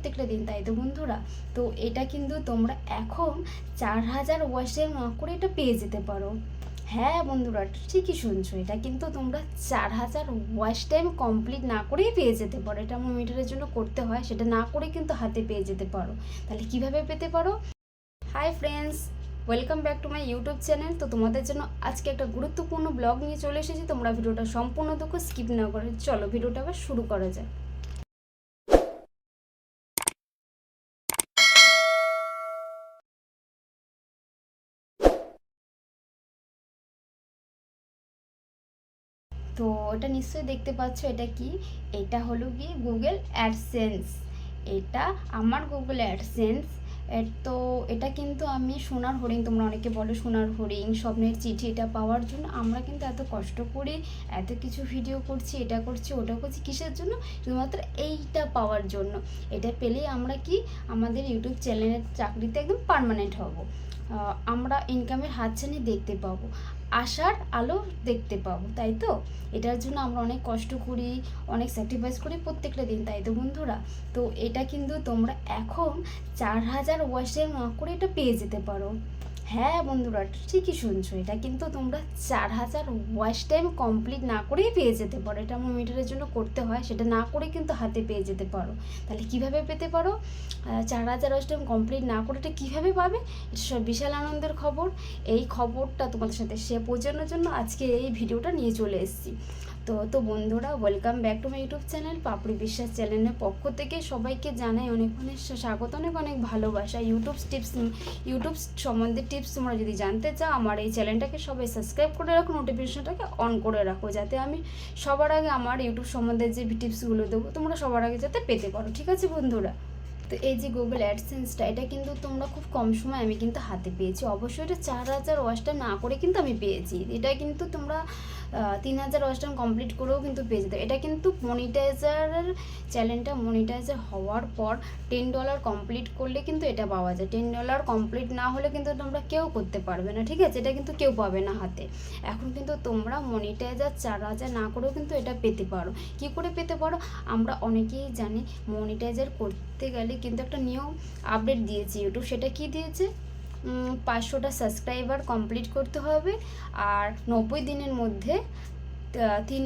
প্রত্যেকটা দিন, তাই তো বন্ধুরা? তো এটা কিন্তু তোমরা এখন 4000 ওয়াচ টাইম না করে এটা পেয়ে যেতে পারো। হ্যাঁ বন্ধুরা, ঠিকই শুনছো, এটা কিন্তু তোমরা 4000 ওয়াচ টাইম কমপ্লিট না করেই পেয়ে যেতে পারো। এটা আমার মিটারের জন্য করতে হয়, সেটা না করে কিন্তু হাতে পেয়ে যেতে পারো। তাহলে কিভাবে পেতে পারো? Hi friends, welcome back to my YouTube channel. তো তোমাদের জন্য আজকে একটা গুরুত্বপূর্ণ ব্লগ নিয়ে চলে এসেছি। তোমরা ভিডিওটা সম্পূর্ণ দেখো, স্কিপ না করে। চলো ভিডিওটা আবার শুরু করা যায়। তো এটা নিশ্চয়ই দেখতে পাচ্ছ, এটা কি? এটা হলো কি গুগল অ্যাডসেন্স। এটা আমার গুগল অ্যাডসেন্স। তো এটা কিন্তু আমি সোনার হরিণ, তোমরা অনেকে বলো সোনার হরিণ, স্বপ্নের চিঠি, এটা পাওয়ার জন্য আমরা কিন্তু এত কষ্ট করে এত কিছু ভিডিও করছি, এটা করছি ওটা করছি, কিসের জন্য? শুধুমাত্র এইটা পাওয়ার জন্য। এটা পেলেই আমরা কি আমাদের ইউটিউব চ্যানেলের চাকরিতে একদম পার্মানেন্ট হব। আমরা ইনকামের হাতছানি দেখতে পাবো, আশার আলো দেখতে পাবো, তাই তো? এটার জন্য আমরা অনেক কষ্ট করি, অনেক স্যাক্রিফাইস করি প্রত্যেকটা দিন, তাই তো বন্ধুরা? তো এটা কিন্তু তোমরা এখন 4000 ওয়াচ টাইম না করে এটা পেয়ে যেতে পারো। হ্যাঁ বন্ধুরা, ঠিকই শুনছো, এটা কিন্তু তোমরা 4000 ওয়াচ টাইম কমপ্লিট না করেই পেয়ে যেতে পারো। এটা আমার মিটারের জন্য করতে হয়, সেটা না করে কিন্তু হাতে পেয়ে যেতে পারো। তাহলে কিভাবে পেতে পারো? 4000 ওয়াচ টাইম কমপ্লিট না করে এটা কীভাবে পাবে? এটা সব বিশাল আনন্দের খবর। এই খবরটা তোমাদের সাথে শেয়ার পৌঁছানোর জন্য আজকে এই ভিডিওটা নিয়ে চলে এসেছি। তো বন্ধুরা, welcome back to my YouTube channel. Papri Biswas চ্যানেলের পক্ষ থেকে সবাইকে জানাই অনেক অনেক স্বাগত, অনেক অনেক ভালোবাসা। ইউটিউব সম্বন্ধে টিপস তোমরা যদি জানতে চাও, আমার এই চ্যানেলটাকে সবাই সাবস্ক্রাইব করে রাখো, নোটিফিকেশনটাকে অন করে রাখো, যাতে আমি সবার আগে আমার ইউটিউব সম্বন্ধে যে টিপসগুলো দেবো তোমরা সবার আগে যাতে পেতে পারো। ঠিক আছে বন্ধুরা? তো এই যে গুগল অ্যাডসেন্সটা, এটা কিন্তু তোমরা খুব কম সময় আমি কিন্তু হাতে পেয়েছি। অবশ্যই এটা 4000 ওয়াচ টাইম না করে কিন্তু আমি পেয়েছি। এটা কিন্তু তোমরা 3000 ওয়াচ টাইম কমপ্লিট করেও কিন্তু পেয়ে যেতে। এটা কিন্তু মনিটাইজারের চ্যানেলটা মনিটাইজার হওয়ার পর $10 কমপ্লিট করলে কিন্তু এটা পাওয়া যায়। $10 কমপ্লিট না হলে কিন্তু তোমরা কেউ করতে পারবে না, ঠিক আছে? এটা কিন্তু কেউ পাবে না হাতে। এখন কিন্তু তোমরা মনিটাইজার 4000 না করেও কিন্তু এটা পেতে পারো। কি করে পেতে পারো? আমরা অনেকেই জানি মনিটাইজার করতে গেলে কিন্তু একটা নিয়ম আপডেট দিয়েছে ইউটিউব। সেটা কি দিয়েছে? 500টা সাবস্ক্রাইবার কমপ্লিট করতে হবে, আর 90 দিনের মধ্যে 3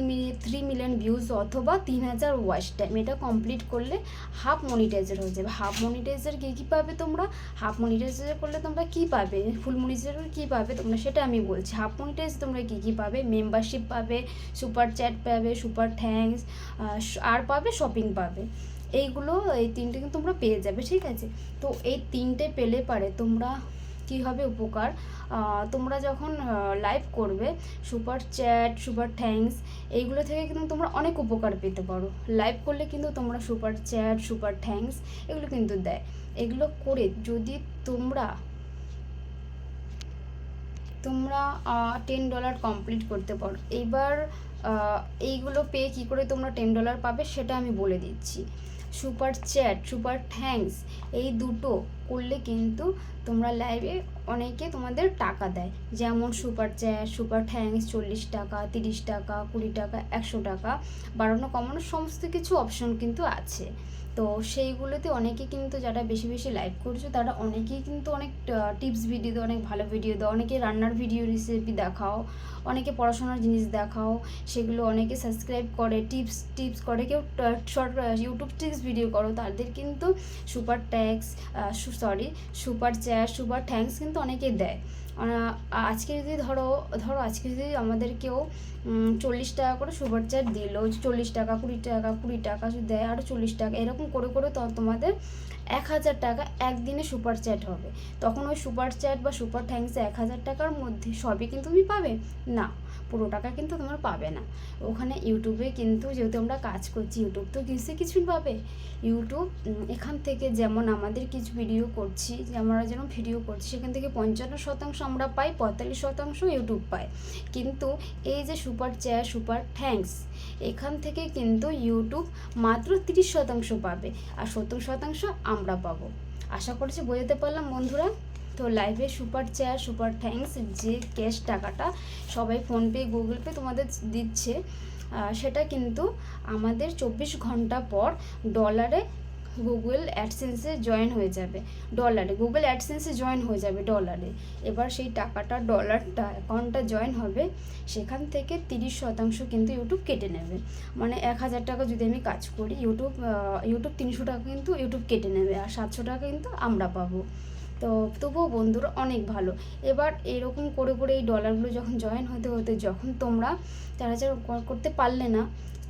মিলিয়ন ভিউজ অথবা 3000 ওয়াচ টাইম, এটা কমপ্লিট করলে হাফ মনিটাইজার হয়ে যাবে। হাফ মনিটাইজার কী পাবে তোমরা? হাফ মনিটাইজার করলে তোমরা কী পাবে? ফুল মনিটাইজার কী পাবে তোমরা, সেটা আমি বলছি। হাফ মনিটাইজ তোমরা কী পাবে? মেম্বারশিপ পাবে, সুপার চ্যাট পাবে, সুপার থ্যাঙ্কস, আর পাবে শপিং পাবে। এইগুলো, এই তিনটে কিন্তু তোমরা পেয়ে যাবে, ঠিক আছে? তো এই তিনটে পেলে পারে তোমরা কী হবে উপকার? তোমরা যখন লাইভ করবে, সুপার চ্যাট, সুপার থ্যাঙ্কস, এইগুলো থেকে কিন্তু তোমরা অনেক উপকার পেতে পারো। লাইভ করলে কিন্তু তোমরা সুপার চ্যাট, সুপার থ্যাঙ্কস এগুলো কিন্তু দেয়। এগুলো করে যদি তোমরা $10 কমপ্লিট করতে পারো। এইবার এইগুলো পেয়ে কী করে তোমরা $10 পাবে সেটা আমি বলে দিচ্ছি। সুপার চ্যাট, সুপার থ্যাঙ্কস এই দুটো করলে কিন্তু তোমরা লাইভে অনেকে তোমাদের টাকা দেয়। যেমন সুপার চ্যাট, সুপার থ্যাঙ্কস 40 টাকা, 30 টাকা, 20 টাকা, 100 টাকা, বাড়ানো কমানো সমস্ত কিছু অপশন কিন্তু আছে। তো সেইগুলোতে অনেকে কিন্তু যারা বেশি বেশি লাইভ করছো তারা অনেকেই কিন্তু অনেক টিপস ভিডিও দাও, অনেক ভালো ভিডিও দাও। অনেকে রান্নার ভিডিও রেসিপি দেখাও, অনেকে পড়াশোনার জিনিস দেখাও, সেগুলো অনেকে সাবস্ক্রাইব করে, টিপস করে, কেউ শর্ট ইউটিউব টিপস ভিডিও করো, তাদের কিন্তু super tax super chat, super thanks কিন্তু অনেকে দেয়। আজকে যদি ধরো আজকে যদি আমাদের কেউ 40 টাকা করে সুপার চ্যাট দিল, 40 টাকা, 20 টাকা, 20 টাকা যদি দেয়, আরও 40 টাকা, এরকম করে করে তোমাদের 1000 টাকা একদিনে সুপার চ্যাট হবে। তখন ওই সুপার চ্যাট বা সুপার থ্যাঙ্কসে 1000 টাকার মধ্যে সবই কিন্তু তুমি পাবে না, পুরো টাকা কিন্তু তোমরা পাবে না। ওখানে ইউটিউবে কিন্তু যেহেতু আমরা কাজ করছি, ইউটিউব তো কিছুই পাবে। ইউটিউব এখান থেকে যেমন আমাদের কিছু ভিডিও করছি, আমরা যেমন ভিডিও করছি সেখান থেকে 55% আমরা পাই, 45% ইউটিউব পায়। কিন্তু এই যে সুপার চ্যাট, সুপার থ্যাঙ্কস, এখান থেকে কিন্তু ইউটিউব মাত্র 30% পাবে, আর 70% আমরা পাবো। আশা করছি বোঝাতে পারলাম বন্ধুরা। তো লাইভে সুপার চ্যাট, সুপার থ্যাঙ্কস যে ক্যাশ টাকাটা সবাই ফোনপে, গুগল পে তোমাদের দিচ্ছে, সেটা কিন্তু আমাদের 24 ঘন্টা পর ডলারে গুগল অ্যাডসেন্সে জয়েন হয়ে যাবে ডলারে, গুগল অ্যাডসেন্সে জয়েন হয়ে যাবে ডলারে। এবার সেই টাকাটা ডলারটা অ্যাকাউন্টটা জয়েন হবে, সেখান থেকে 30% কিন্তু ইউটিউব কেটে নেবে। মানে 1000 টাকা যদি আমি কাজ করি, ইউটিউব 300 টাকা কিন্তু ইউটিউব কেটে নেবে, আর 700 টাকা কিন্তু আমরা পাবো। তো তবুও বন্ধুরা অনেক ভালো। এবার এরকম করে করে এই ডলারগুলো যখন জয়েন হতে হতে যখন তোমরা 4000 করতে পারলে না,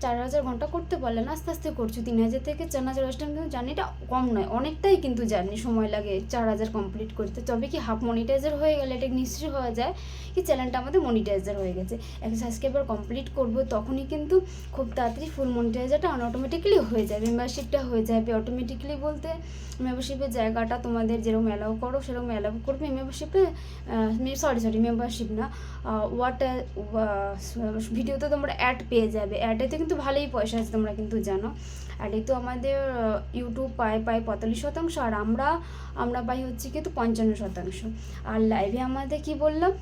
4000 ঘন্টা করতে পারলে না, আস্তে আস্তে করছো 3000 থেকে 4000 ওয়াচ টাইম, কিন্তু জার্নিটা কম নয়, অনেকটাই কিন্তু জার্নি সময় লাগে 4000 কমপ্লিট করতে। তবে কি হাফ মনিটাইজার হয়ে গেলে এটা নিশ্চয়ই হওয়া যায় কি চ্যানেলটা আমাদের মনিটাইজার হয়ে গেছে। একটা সাবস্ক্রাইবার কমপ্লিট করবো তখনই কিন্তু খুব তাড়াতাড়ি ফুল মনিটাইজারটা অটোমেটিক্যালি হয়ে যাবে, মেম্বারশিপটা হয়ে যাবে অটোমেটিক্যালি। বলতে মেম্বারশিপের জায়গাটা তোমাদের যেরকম অ্যালাউ করো সেরকম অ্যালাউ করবে মেম্বারশিপে, মেম্বারশিপ না, ভিডিওতে তোমরা অ্যাড পেয়ে যাবে। অ্যাডেতে কিন্তু ভালোই পয়সা আছে, তোমরা কিন্তু জানো। অ্যাডে তো আমাদের ইউটিউব পায় 45%, আর আমরা পাই হচ্ছে কিন্তু 55%। আর লাইভে আমাদের কি বললাম,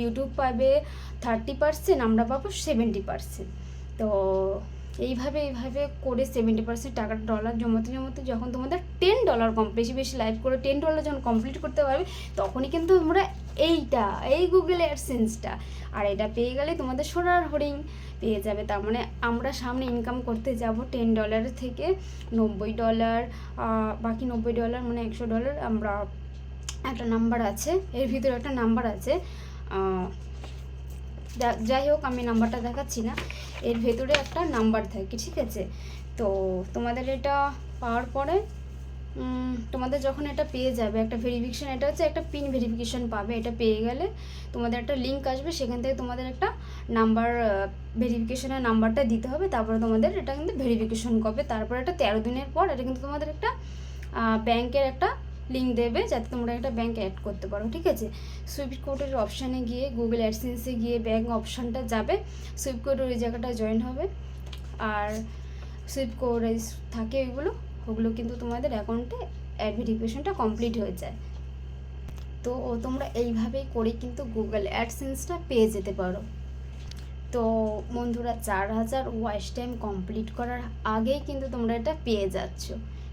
ইউটিউব পাবে 30%, আমরা পাবো 70%। তো এইভাবে করে 70% টাকা ডলার জমাতে যখন তোমাদের $10 বেশি বেশি লাইভ করে $10 যখন কমপ্লিট করতে পারবে, তখনই কিন্তু তোমরা এই গুগল অ্যাডসেন্সটা আর এটা পেয়ে গেলে তোমাদের সোনার হরিণ পেয়ে যাবে। তার মানে আমরা সামনে ইনকাম করতে যাব $10 থেকে $90, বাকি $90 মানে $100। আমরা একটা নাম্বার আছে, এর ভিতরে একটা নাম্বার আছে, যাই হোক আমি নাম্বারটা দেখাচ্ছি না, এর ভেতরে একটা নাম্বার থাকে, ঠিক আছে। তো তোমাদের এটা পাওয়ার পরে তোমাদের যখন এটা পেয়ে যাবে একটা ভেরিফিকেশান, এটা হচ্ছে একটা পিন ভেরিফিকেশান পাবে, এটা পেয়ে গেলে তোমাদের একটা লিঙ্ক আসবে, সেখান থেকে তোমাদের একটা নাম্বার, ভেরিফিকেশানের নাম্বারটা দিতে হবে, তারপরে তোমাদের এটা কিন্তু ভেরিফিকেশান করবে। তারপরে এটা 13 দিনের পর এটা কিন্তু তোমাদের একটা ব্যাংকের একটা লিঙ্ক দেবে, যাতে তোমরা একটা ব্যাংক অ্যাড করতে পারো, ঠিক আছে। সুইফট কোডের অপশানে গিয়ে গুগল অ্যাডসেন্সে গিয়ে ব্যাংক অপশানটা যাবে, সুইফট কোডের ওই জায়গাটা জয়েন হবে, আর সুইফট কোড থাকে ওগুলো কিন্তু তোমাদের অ্যাকাউন্টে ভেরিফিকেশনটা কমপ্লিট হয়ে যায়। তো তোমরা এইভাবেই করে কিন্তু গুগল অ্যাডসেন্সটা পেয়ে যেতে পারো। তো বন্ধুরা 4000 ওয়াচ টাইম কমপ্লিট করার আগেই কিন্তু তোমরা এটা পেয়ে যাচ্ছ,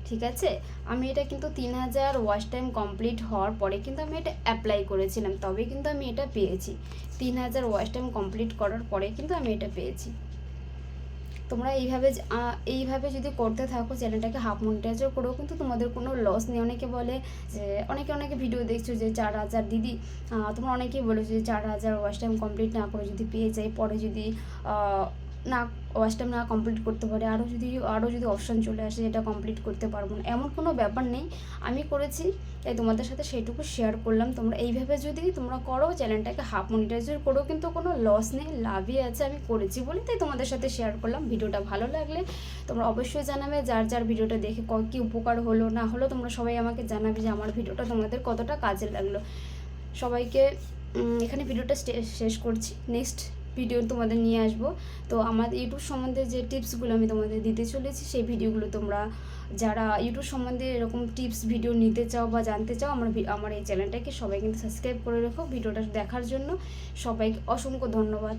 ঠিক আছে। আমি এটা কিন্তু 3000 ওয়াচ টাইম কমপ্লিট হওয়ার পরে কিন্তু আমি এটা অ্যাপ্লাই করেছিলাম, তবে কিন্তু আমি এটা পেয়েছি। 3000 ওয়াচ টাইম কমপ্লিট করার পরে কিন্তু আমি এটা পেয়েছি। তোমরা এইভাবে যদি করতে থাকো, চ্যানেলটাকে হাফ মনিটাইজার করেও কিন্তু তোমাদের কোনো লস নেই। অনেকে বলে যে অনেকে ভিডিও দেখছো যে 4000 দিদি, তোমরা অনেকেই বলেছো যে 4000 ওয়াচ টাইম কমপ্লিট না করে যদি পেয়ে যাই, পরে যদি না ওয়াচ টাইম না কমপ্লিট করতে পারে, আরও যদি অপশান চলে আসে যেটা কমপ্লিট করতে পারবো না, এমন কোনো ব্যাপার নেই। আমি করেছি তাই তোমাদের সাথে সেইটুকু শেয়ার করলাম। তোমরা এইভাবে যদি তোমরা করো, চ্যানেলটাকে হাফ মনিটাইজার করেও কিন্তু কোনো লস নেই, লাভই আছে। আমি করেছি বলে তাই তোমাদের সাথে শেয়ার করলাম। ভিডিওটা ভালো লাগলে তোমরা অবশ্যই জানাবে, যার ভিডিওটা দেখে কী উপকার হলো না হলো, তোমরা সবাই আমাকে জানাবে যে আমার ভিডিওটা তোমাদের কতটা কাজে লাগলো। সবাইকে এখানে ভিডিওটা শেষ করছি, নেক্সট ভিডিও তোমাদের নিয়ে আসবো। তো আমার ইউটিউব সম্বন্ধে যে টিপসগুলো আমি তোমাদের দিতে চলেছি, সেই ভিডিওগুলো তোমরা যারা ইউটিউব সম্বন্ধে এরকম টিপস ভিডিও নিতে চাও বা জানতে চাও, আমার এই চ্যানেলটাকে সবাই কিন্তু সাবস্ক্রাইব করে রেখো। ভিডিওটা দেখার জন্য সবাইকে অসংখ্য ধন্যবাদ।